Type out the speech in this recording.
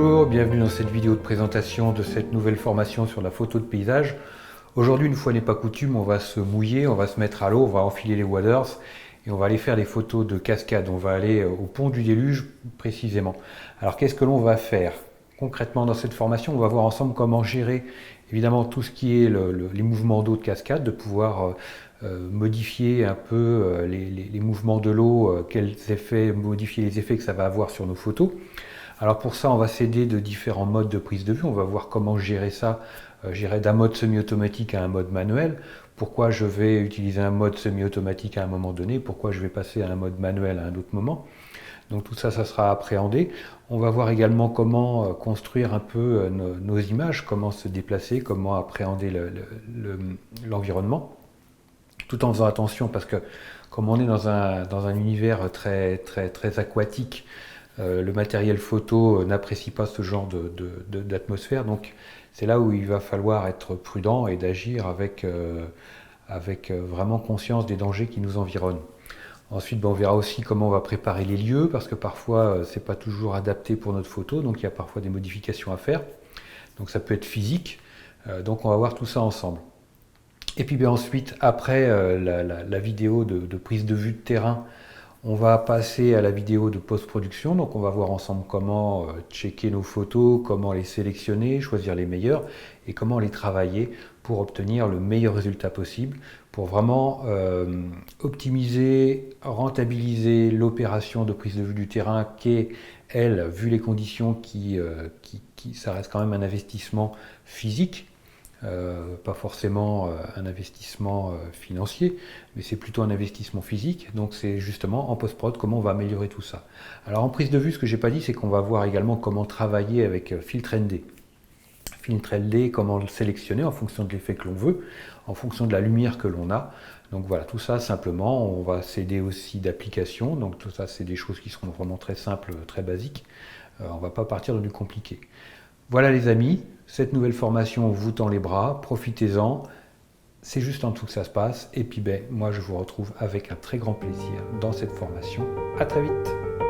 Bonjour, bienvenue dans cette vidéo de présentation de cette nouvelle formation sur la photo de paysage. Aujourd'hui, une fois n'est pas coutume, on va se mouiller, on va se mettre à l'eau, on va enfiler les waders et on va aller faire des photos de cascade. On va aller au pont du déluge précisément. Alors qu'est-ce que l'on va faire? Concrètement dans cette formation, on va voir ensemble comment gérer évidemment tout ce qui est les mouvements d'eau de cascade, de pouvoir modifier un peu les mouvements de l'eau, modifier les effets que ça va avoir sur nos photos. Alors pour ça, on va s'aider de différents modes de prise de vue. On va voir comment gérer ça, gérer d'un mode semi-automatique à un mode manuel. Pourquoi je vais utiliser un mode semi-automatique à un moment donné, pourquoi je vais passer à un mode manuel à un autre moment. Donc tout ça, ça sera appréhendé. On va voir également comment construire un peu nos images, comment se déplacer, comment appréhender l'environnement, tout en faisant attention parce que comme on est dans un univers très aquatique, le matériel photo n'apprécie pas ce genre d'atmosphère, donc c'est là où il va falloir être prudent et d'agir avec vraiment conscience des dangers qui nous environnent. Ensuite, on verra aussi comment on va préparer les lieux, parce que parfois c'est pas toujours adapté pour notre photo, donc il y a parfois des modifications à faire. Donc ça peut être physique, donc on va voir tout ça ensemble. Et puis ensuite, après la vidéo de prise de vue de terrain, on va passer à la vidéo de post-production, donc on va voir ensemble comment checker nos photos, comment les sélectionner, choisir les meilleures et comment les travailler pour obtenir le meilleur résultat possible, pour vraiment optimiser, rentabiliser l'opération de prise de vue du terrain qui est, elle, vu les conditions, ça reste quand même un investissement physique. Pas forcément un investissement financier, mais c'est plutôt un investissement physique. Donc c'est justement en post-prod comment on va améliorer tout ça. Alors en prise de vue, ce que j'ai pas dit, c'est qu'on va voir également comment travailler avec filtre ND. Filtre ND, comment le sélectionner en fonction de l'effet que l'on veut, en fonction de la lumière que l'on a. Donc voilà, tout ça simplement, on va s'aider aussi d'applications. Donc tout ça, c'est des choses qui seront vraiment très simples, très basiques. On va pas partir dans du compliqué. Voilà les amis, cette nouvelle formation vous tend les bras, profitez-en, c'est juste en dessous que ça se passe, et puis moi je vous retrouve avec un très grand plaisir dans cette formation. À très vite.